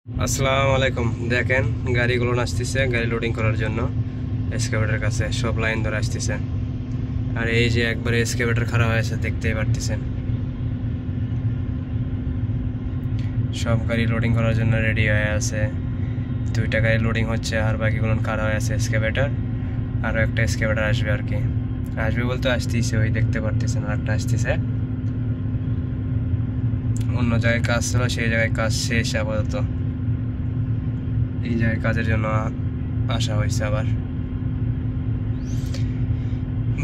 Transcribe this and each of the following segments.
আসসালামু আলাইকুম। দেখেন গাড়িগুলো আসতেছে গাড়ি লোডিং করার জন্য এক্সকাভেটরের কাছে, সব লাইন ধরে আসতেছে। আর এই যে একবারে এক্সকাভেটর খারাপ হয়েছে, দেখতেই পারতেছেন। সব গাড়ি লোডিং করার জন্য রেডি হয়ে আছে। দুইটা গাড়ি লোডিং হচ্ছে আর বাকিগুলো খারাপ হয়ে আছে এক্সকাভেটর। আরও একটা এক্সকাভেটর আসবে আর কি, আসবে বলতে আসতেছে, ওই দেখতে পারতেছেন আর একটা আসতেছে। অন্য জায়গায় কাজ ছিল, সেই জায়গায় কাজ শেষ আপাতত। এই জায়গায় কাজের জন্য আসা হয়েছে আবার।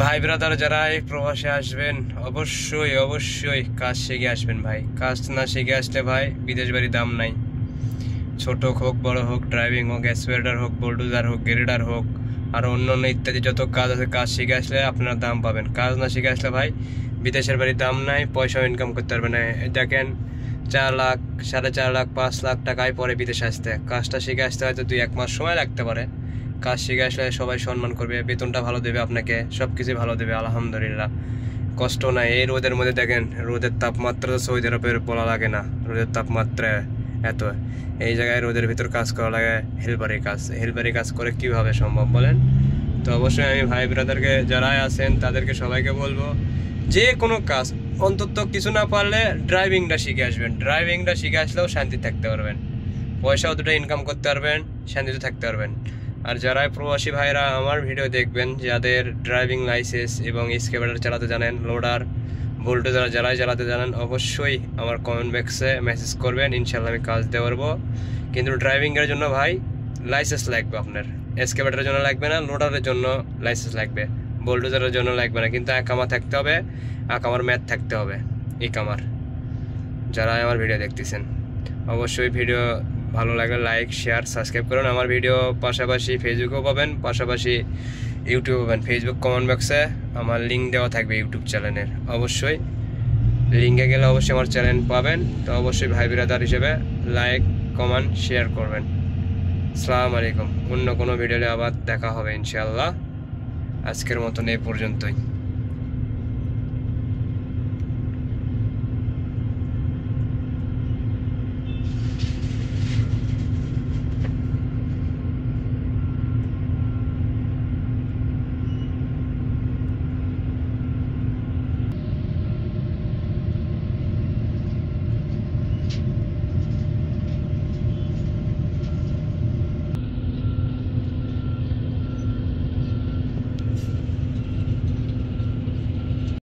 ভাই ব্রাদার যারা এই প্রবাসে আসবেন, অবশ্যই অবশ্যই কাজ শিখে আসবেন ভাই। কাজ না শিখে আসলে ভাই বিদেশ বাড়ি দাম নাই। ছোট হোক বড় হোক, ড্রাইভিং হোক, এক্সপেডার হোক, বোল্ডোজার হোক, গ্রেডার হোক, আর অন্য অন্য ইত্যাদি যত কাজ আছে, কাজ শিখে আসলে আপনারা দাম পাবেন। কাজ না শিখে আসলে ভাই বিদেশের বাড়ি দাম নাই, পয়সাও ইনকাম করতে পারবেন না। দেখেন 4 লাখ, 4.5 লাখ, 5 লাখ টাকায় পরে বিদেশে আসতে। কাজটা শিখে আসতে হয়তো 2-1 মাস সময় লাগতে পারে। কাজ শিখে আসলে সবাই সম্মান করবে, বেতনটা ভালো দেবে আপনাকে, সব কিছু ভালো দেবে আলহামদুলিল্লাহ। কষ্ট নাই। এই রোদের মধ্যে দেখেন, রোদের তাপমাত্রা তো সৌদি আরবের বলা লাগে না, রোদের তাপমাত্রা এত। এই জায়গায় রোদের ভিতর কাজ করা লাগে, হেলপারি কাজ। হেলপারি কাজ করে কীভাবে সম্ভব বলেন? তো অবশ্যই আমি ভাই ব্রাদারকে যারাই আছেন তাদেরকে সবাইকে বলবো, যে কোনো কাজ অন্তত কিছু না পারলে ড্রাইভিংটা শিখে আসবেন। ড্রাইভিংটা শিখে আসলেও শান্তি থাকতে পারবেন, পয়সাও দুটো ইনকাম করতে পারবেন, শান্তিতে থাকতে পারবেন। আর যারা প্রবাসী ভাইরা আমার ভিডিও দেখবেন, যাদের ড্রাইভিং লাইসেন্স এবং এক্সকাভেটর চালাতে জানেন, লোডার বুলডোজার যারাই চালাতে জানেন, অবশ্যই আমার কমেন্ট বক্সে মেসেজ করবেন, ইনশাল্লাহ আমি কাজ দিতে পারবো। কিন্তু ড্রাইভিংয়ের জন্য ভাই লাইসেন্স লাগবে আপনার। এক্সকাভেটরের জন্য লাগবে না, লোডারের জন্য লাইসেন্স লাগবে, বুলডোজারের জন্য লাগবে না। কিন্তু একামা থাকতে হবে, একামার ম্যাথ থাকতে হবে, একামার। যারা আমার ভিডিও দেখতেছেন অবশ্যই ভিডিও ভালো লাগলে লাইক, শেয়ার, সাবস্ক্রাইব করুন। আমার ভিডিও পাশাপাশি ফেসবুকেও পাবেন, পাশাপাশি ইউটিউবে পাবেন। ফেসবুক কমেন্ট বক্সে আমার লিঙ্ক দেওয়া থাকবে ইউটিউব চ্যানেলের, অবশ্যই লিঙ্কে গেলে অবশ্যই আমার চ্যানেল পাবেন। তো অবশ্যই ভাই বিরাদার হিসেবে লাইক, কমেন্ট, শেয়ার করবেন। আসসালামু আলাইকুম। অন্য কোনো ভিডিওতে আবার দেখা হবে ইনশাআল্লাহ। আজকের মতন এই পর্যন্তই।